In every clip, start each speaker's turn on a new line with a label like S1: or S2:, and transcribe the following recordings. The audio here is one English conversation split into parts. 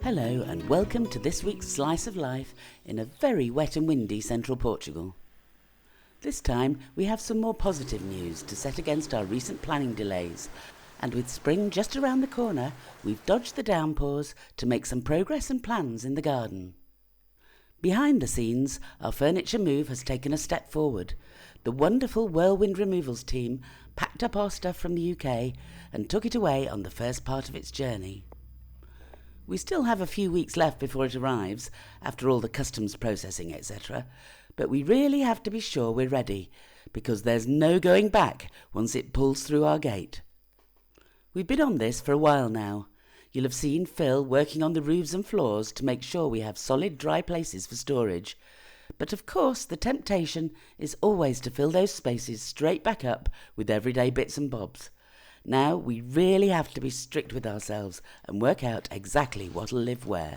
S1: Hello and welcome to this week's Slice of Life in a very wet and windy central Portugal. This time we have some more positive news to set against our recent planning delays, and with spring just around the corner we've dodged the downpours to make some progress and plans in the garden. Behind the scenes, our furniture move has taken a step forward. The wonderful Whirlwind Removals team packed up our stuff from the UK and took it away on the first part of its journey. We still have a few weeks left before it arrives, after all the customs processing, etc., but we really have to be sure we're ready, because there's no going back once it pulls through our gate. We've been on this for a while now. You'll have seen Phil working on the roofs and floors to make sure we have solid dry places for storage. But of course the temptation is always to fill those spaces straight back up with everyday bits and bobs. Now we really have to be strict with ourselves and work out exactly what'll live where.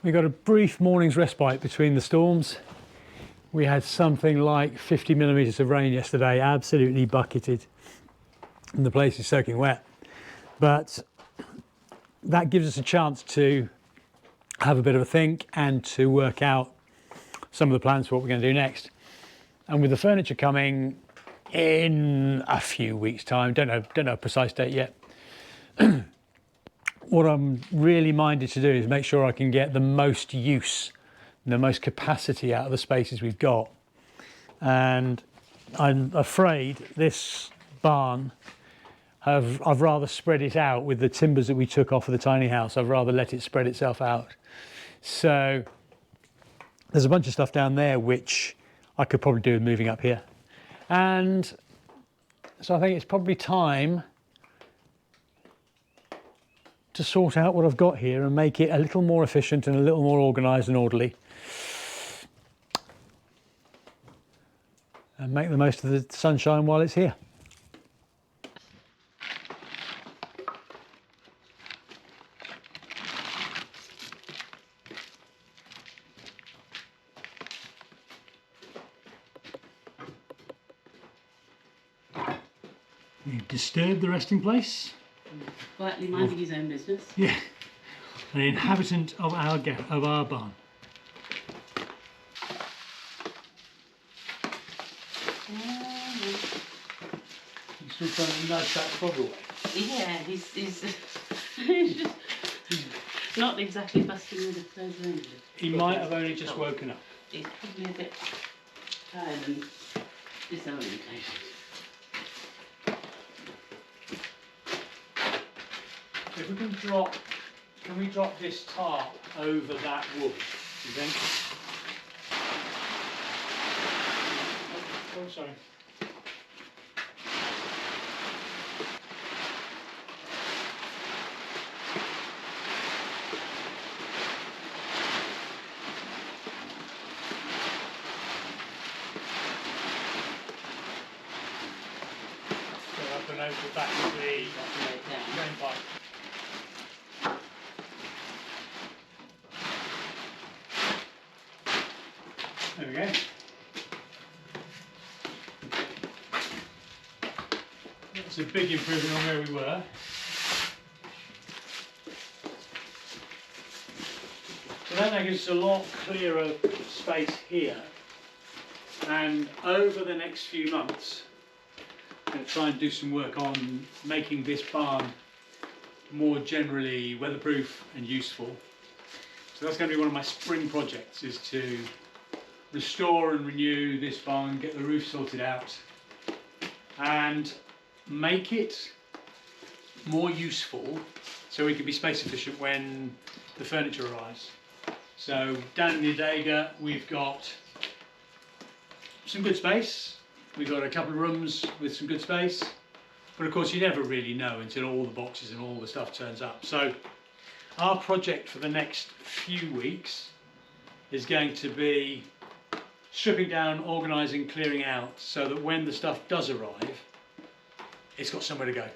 S2: We got a brief morning's respite between the storms. We had something like 50 millimetres of rain yesterday, absolutely bucketed, and the place is soaking wet. But that gives us a chance to have a bit of a think and to work out some of the plans for what we're going to do next. And with the furniture coming in a few weeks' time, don't know a precise date yet, what I'm really minded to do is make sure I can get the most use, the most capacity out of the spaces we've got. And I'm afraid this barn, I've rather spread it out with the timbers that we took off of the tiny house. I've rather let it spread itself out. So there's a bunch of stuff down there which I could probably do with moving up here. And so I think it's probably time to sort out what I've got here and make it a little more efficient and a little more organised and orderly. And make the most of the sunshine while it's here. We've disturbed the resting place.
S1: Quietly minding his own business.
S2: Yeah, an inhabitant of our barn. He's still trying to nudge that frog away.
S1: Yeah, he's just not exactly busting with those ranges.
S2: He might have only just woken up.
S1: He's probably a bit tired and disorientated.
S2: If we can we drop this tarp over that wood, do you think? Oh, sorry. So I can open back to the drain pipe. There we go. That's a big improvement on where we were. So that gives us a lot clearer space here. And over the next few months, I'm going to try and do some work on making this barn more generally weatherproof and useful. So that's going to be one of my spring projects, is to restore and renew this barn, get the roof sorted out and make it more useful so we can be space efficient when the furniture arrives. So down in the Adega we've got some good space, we've got a couple of rooms with some good space, but of course you never really know until all the boxes and all the stuff turns up. So our project for the next few weeks is going to be stripping down, organising, clearing out, so that when the stuff does arrive, it's got somewhere to go.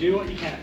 S2: do what you can.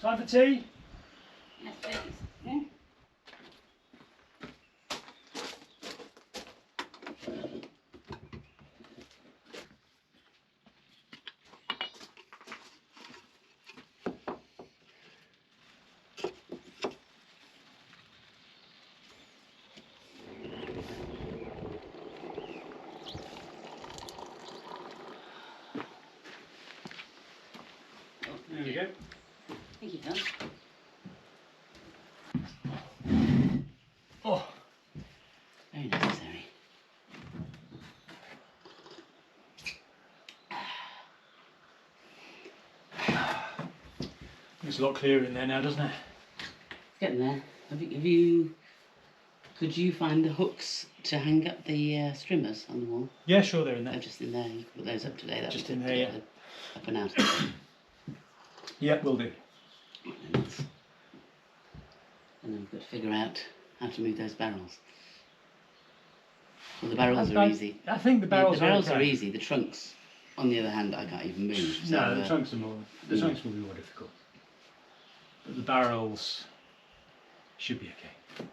S2: Time for tea?
S1: Yes, please. Yeah.
S2: There we go.
S1: Thank you, Tom.
S2: Oh,
S1: Very necessary.
S2: it's a lot clearer in there now, doesn't it?
S1: It's getting there. Could you find the hooks to hang up the streamers on the wall?
S2: Yeah, sure, they're in
S1: They're
S2: there.
S1: just in there. You can put those up today. That
S2: Just
S1: would
S2: in
S1: be
S2: there,
S1: good to
S2: yeah.
S1: get Up and out.
S2: Yeah, will do.
S1: And then we've got to figure out how to move those barrels. Well, the barrels are easy.
S2: I think the barrels,
S1: The barrels
S2: are,
S1: are
S2: okay.
S1: easy. The trunks, on the other hand, I can't even move. So,
S2: No, the trunks are more. The trunks will be more difficult, but the barrels should be okay.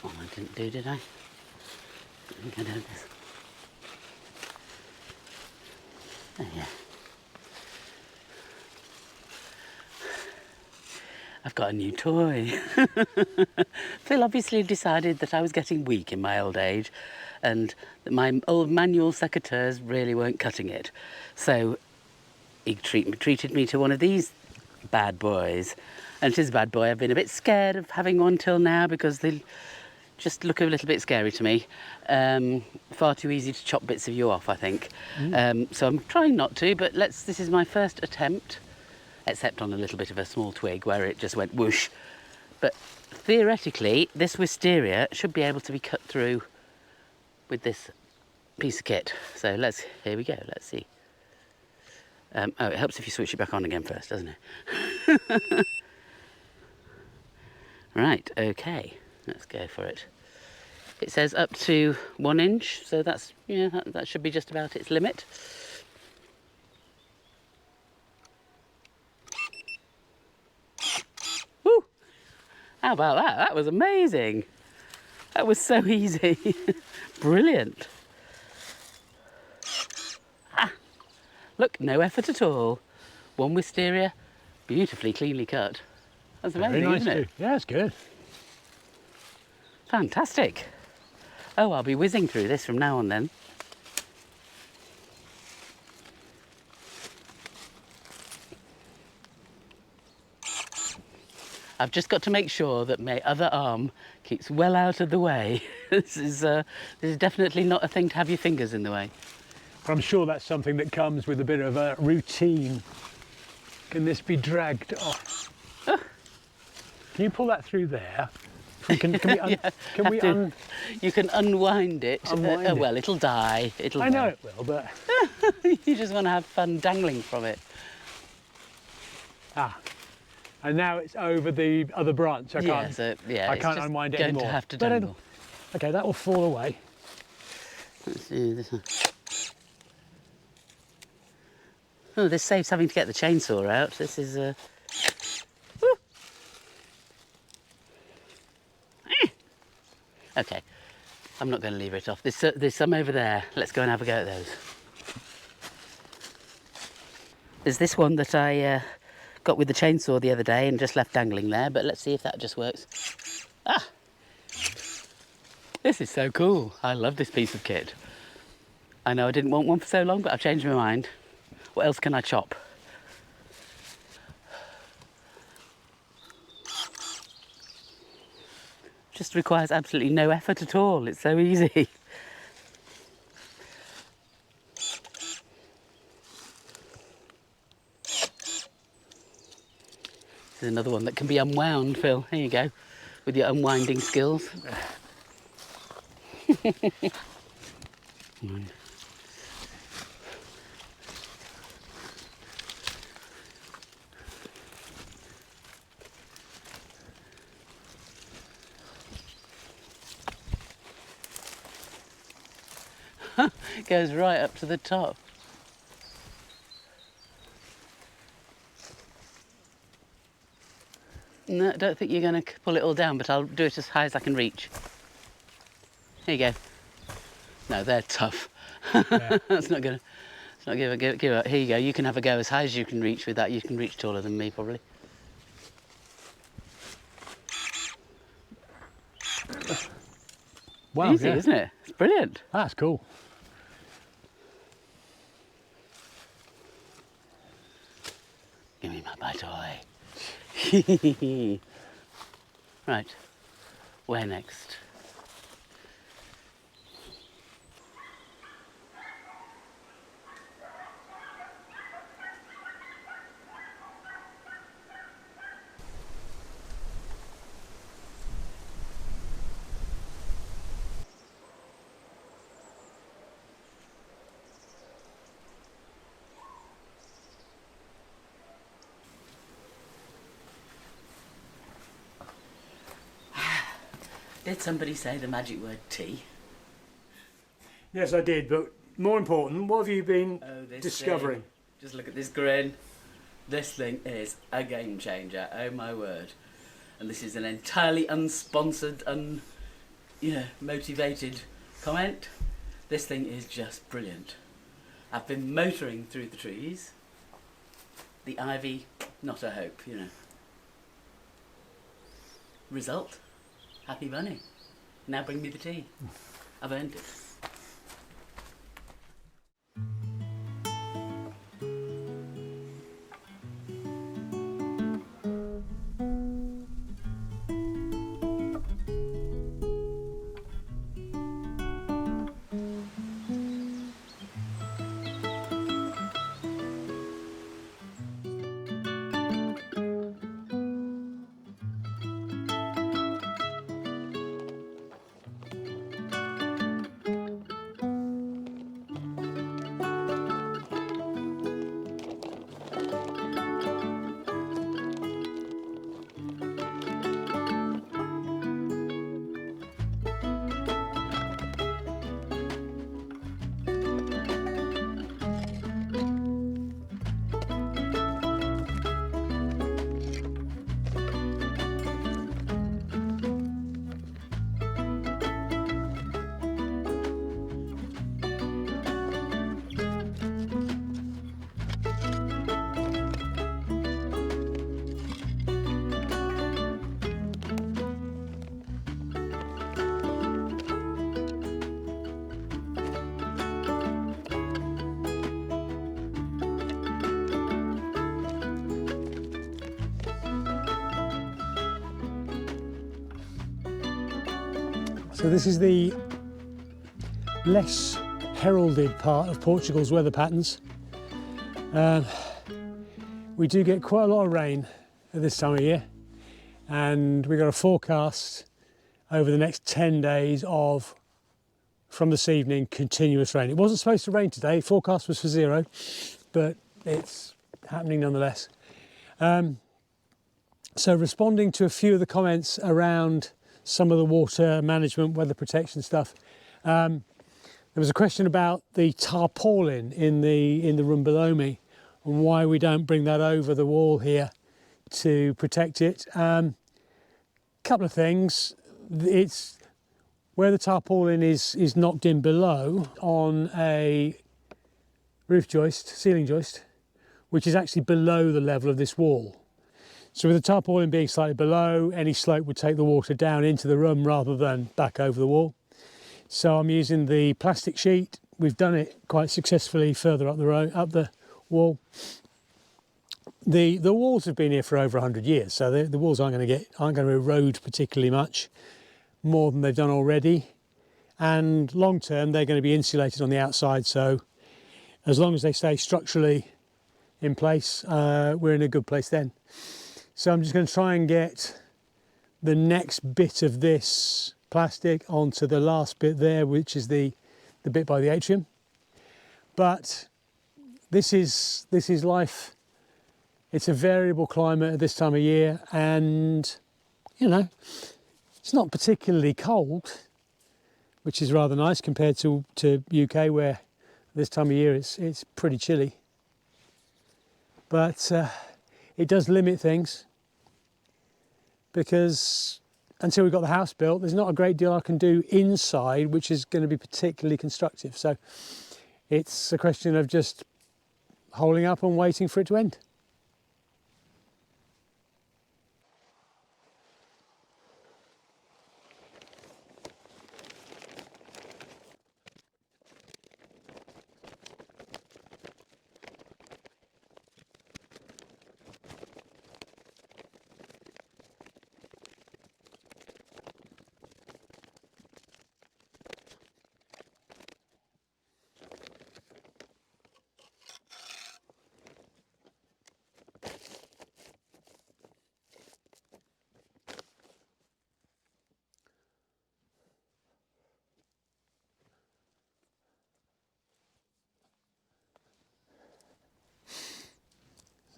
S1: Oh, I didn't do, did I? I think I did this. Oh, yeah. I've got a new toy. Phil obviously decided that I was getting weak in my old age and that my old manual secateurs really weren't cutting it. So he treated me to one of these bad boys. And it is a bad boy. I've been a bit scared of having one till now because they just look a little bit scary to me. Far too easy to chop bits of you off, I think. So I'm trying not to, but this is my first attempt, except on a little bit of a small twig where it just went whoosh. But theoretically, this wisteria should be able to be cut through with this piece of kit. So here we go, let's see. Oh, it helps if you switch it back on again first, doesn't it? Right, okay, let's go for it. It says up to 1 inch, so that's, that should be just about its limit. Woo! How about that? That was amazing. That was so easy. Brilliant. Ah, look, no effort at all. One wisteria, beautifully cleanly cut. That's amazing,
S2: Very nice,
S1: isn't it?
S2: too. Yeah, it's good.
S1: Fantastic. Oh, I'll be whizzing through this from now on then. I've just got to make sure that my other arm keeps well out of the way. This is definitely not a thing to have your fingers in the way.
S2: I'm sure that's something that comes with a bit of a routine. Can this be dragged off? Can you pull that through there? Can we
S1: You can unwind it.
S2: Unwind it.
S1: Well, it'll die.
S2: I know it will, but...
S1: You just want to have fun dangling from it.
S2: And now it's over the other branch. I can't unwind it
S1: going
S2: anymore.
S1: To have to dangle.
S2: Okay, that will fall away.
S1: Let's see this one. Oh, this saves having to get the chainsaw out. This is Okay, I'm not going to leave it off. There's some over there. Let's go and have a go at those. There's this one that I got with the chainsaw the other day and just left dangling there, but let's see if that just works. This is so cool. I love this piece of kit. I know I didn't want one for so long, but I've changed my mind. What else can I chop? Just requires absolutely no effort at all. It's so easy. This is another one that can be unwound, Phil. Here you go, with your unwinding skills. It goes right up to the top. No, I don't think you're going to pull it all down, but I'll do it as high as I can reach. Here you go. No, they're tough. Yeah. That's not going to... It's not going to give up. Here you go. You can have a go as high as you can reach with that. You can reach taller than me, probably.
S2: Wow,
S1: easy, isn't it? It's brilliant.
S2: That's cool.
S1: Give me my toy. Right, where next? Did somebody say the magic word tea?
S2: Yes, I did, but more important, what have you been discovering?
S1: Just look at this grin. This thing is a game changer, oh my word. And this is an entirely unsponsored, motivated comment. This thing is just brilliant. I've been motoring through the trees. The ivy, not a hope, Result? Happy bunny. Now bring me the tea. I've earned it.
S2: So this is the less
S3: heralded part of Portugal's weather patterns. We do get quite a lot of rain at this time of year, and we've got a forecast over the next 10 days of, from this evening, continuous rain. It wasn't supposed to rain today, forecast was for 0, but it's happening nonetheless. So responding to a few of the comments around some of the water management, weather protection stuff, there was a question about the tarpaulin in the room below me and why we don't bring that over the wall here to protect it. Couple of things. It's where the tarpaulin is knocked in below on a roof joist, ceiling joist, which is actually below the level of this wall. So with the tarpaulin being slightly below, any slope would take the water down into the room rather than back over the wall. So I'm using the plastic sheet. We've done it quite successfully further up the wall. The walls have been here for over 100 years, so the walls aren't going to erode particularly much more than they've done already. And long term, they're going to be insulated on the outside. So as long as they stay structurally in place, we're in a good place then. So I'm just going to try and get the next bit of this plastic onto the last bit there, which is the bit by the atrium. But this is life. It's a variable climate at this time of year, and you know, it's not particularly cold, which is rather nice compared to UK, where this time of year it's pretty chilly. But it does limit things, because until we've got the house built, there's not a great deal I can do inside which is going to be particularly constructive. So it's a question of just holding up and waiting for it to end.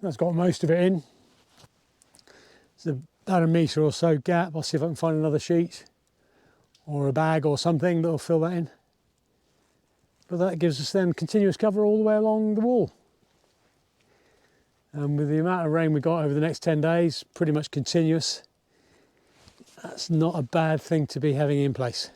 S3: That's got most of it in. It's about a metre or so gap. I'll see if I can find another sheet or a bag or something that'll fill that in. But that gives us then continuous cover all the way along the wall. And with the amount of rain we got over the next 10 days, pretty much continuous, that's not a bad thing to be having in place.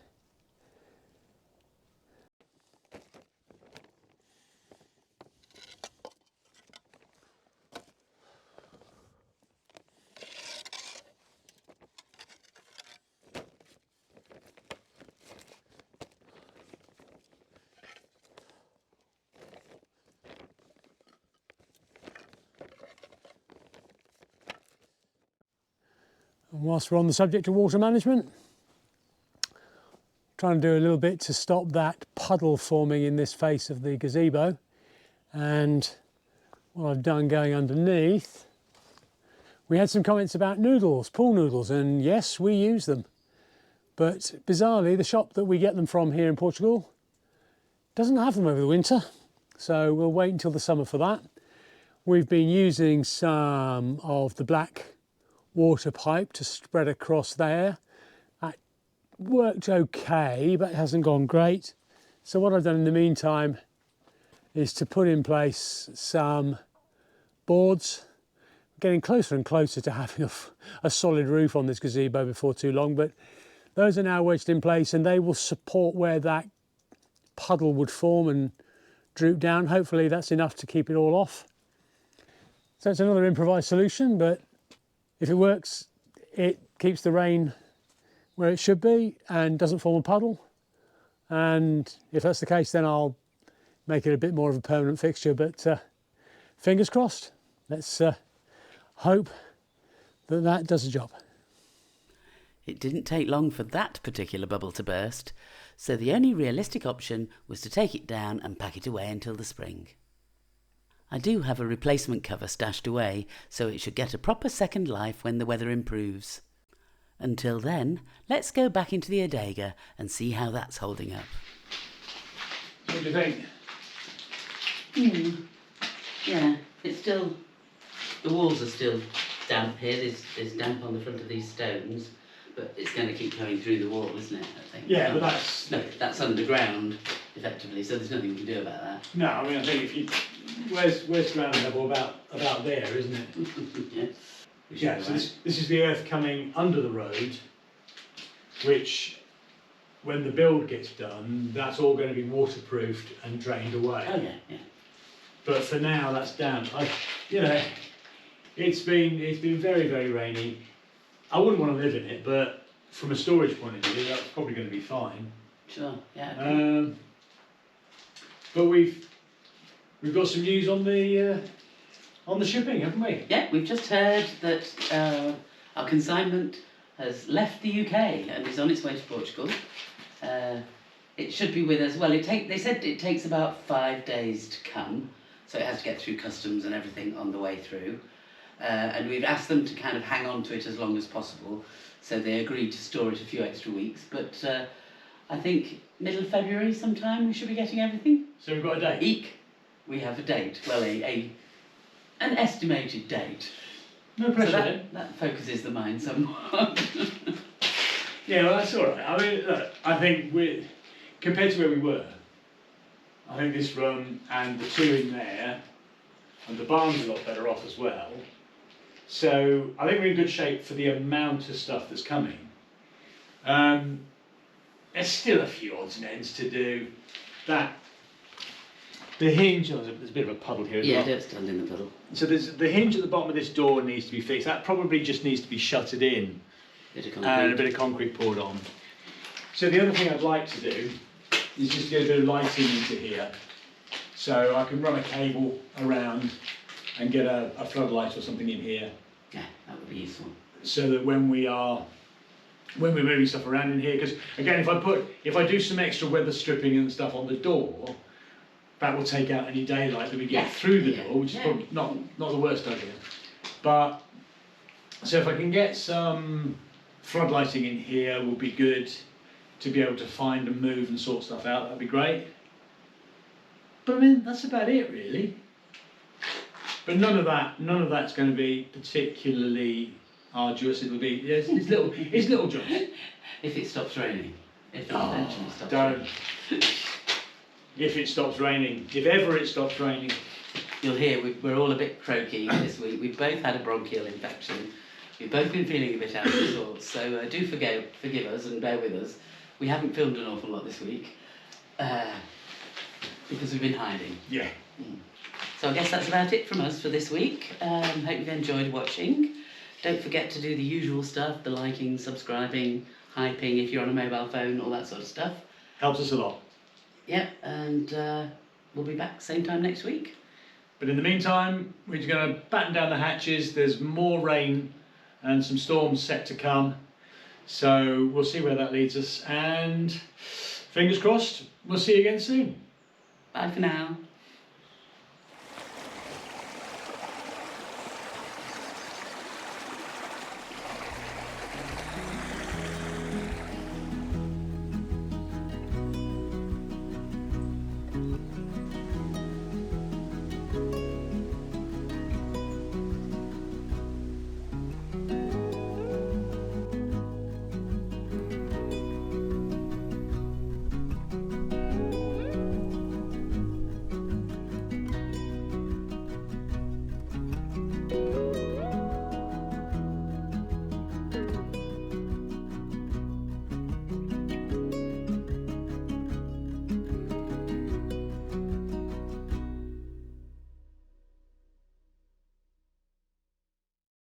S3: And whilst we're on the subject of water management, trying to do a little bit to stop that puddle forming in this face of the gazebo. And what I've done going underneath, we had some comments about noodles, pool noodles, and yes, we use them. But bizarrely, the shop that we get them from here in Portugal doesn't have them over the winter. So we'll wait until the summer for that. We've been using some of the black water pipe to spread across there. That worked okay, but it hasn't gone great. So what I've done in the meantime is to put in place some boards. Getting closer and closer to having a solid roof on this gazebo before too long, but those are now wedged in place and they will support where that puddle would form and droop down. Hopefully that's enough to keep it all off. So it's another improvised solution, but if it works, it keeps the rain where it should be and doesn't form a puddle. And if that's the case, then I'll make it a bit more of a permanent fixture, but fingers crossed. Let's hope that that does the job.
S1: It didn't take long for that particular bubble to burst, so the only realistic option was to take it down and pack it away until the spring. I do have a replacement cover stashed away, so it should get a proper second life when the weather improves. Until then, let's go back into the Adega and see how that's holding up.
S2: What do you think?
S1: Yeah, it's still... The walls are still damp here. There's damp on the front of these stones, but it's going to keep going through the wall, isn't it, I think?
S2: Yeah, but that's...
S1: No, that's underground, effectively, so there's nothing we can do about that.
S2: No, I mean, I think if you... Where's ground level? About there, isn't it?
S1: Yeah.
S2: Yeah, so this is the earth coming under the road, which, when the build gets done, that's all going to be waterproofed and drained away.
S1: Oh yeah, yeah.
S2: But for now, that's damp. You know, it's been very, very rainy. I wouldn't want to live in it, but from a storage point of view, that's probably going to be fine.
S1: Sure, yeah. Okay.
S2: But we've got some news on the shipping, haven't we?
S1: Yeah, we've just heard that our consignment has left the UK and is on its way to Portugal. It should be with us. Well, they said it takes about 5 days to come, so it has to get through customs and everything on the way through. And we've asked them to kind of hang on to it as long as possible, so they agreed to store it a few extra weeks. But I think middle of February sometime we should be getting everything.
S2: So we've got a date?
S1: Eek! We have a date. Well, an estimated date.
S2: No pressure
S1: So
S2: then.
S1: that focuses the mind somewhat.
S2: Yeah, well, that's all right. I mean, look, I think compared to where we were, I think this run and the two in there, and the barn's a lot better off as well. So I think we're in good shape for the amount of stuff that's coming. There's still a few odds and ends to do. The hinge, there's a bit of a puddle here as well.
S1: Yeah, don't stand in the puddle.
S2: So there's the hinge at the bottom of this door needs to be fixed. That probably just needs to be shuttered in
S1: Bit of concrete.
S2: and a bit of concrete poured on. So the other thing I'd like to do is just get a bit of lighting into here, so I can run a cable around and get a floodlight or something in here,
S1: Yeah, that would be useful.
S2: so that when we're moving stuff around in here, because again, if I do some extra weather stripping and stuff on the door, that will take out any daylight that we get through the door, which is probably not the worst idea. But so if I can get some floodlighting in here, would be good to be able to find and move and sort stuff out. That'd be great. But I mean, that's about it really. But none of that's going to be particularly arduous. It'll be it's little jobs.
S1: If it stops raining. If it eventually stops
S2: Don't.
S1: raining.
S2: If it stops raining, if ever it stops raining.
S1: You'll hear we're all a bit croaky this week. We've both had a bronchial infection. We've both been feeling a bit out of sorts. So do forgive us and bear with us. We haven't filmed an awful lot this week because we've been hiding.
S2: Yeah.
S1: So I guess that's about it from us for this week. Hope you've enjoyed watching. Don't forget to do the usual stuff, the liking, subscribing, hyping if you're on a mobile phone, all that sort of stuff.
S2: Helps us a lot.
S1: Yeah, and we'll be back same time next week.
S2: But in the meantime, we're just going to batten down the hatches. There's more rain and some storms set to come. So we'll see where that leads us. And fingers crossed, we'll see you again soon.
S1: Bye for now.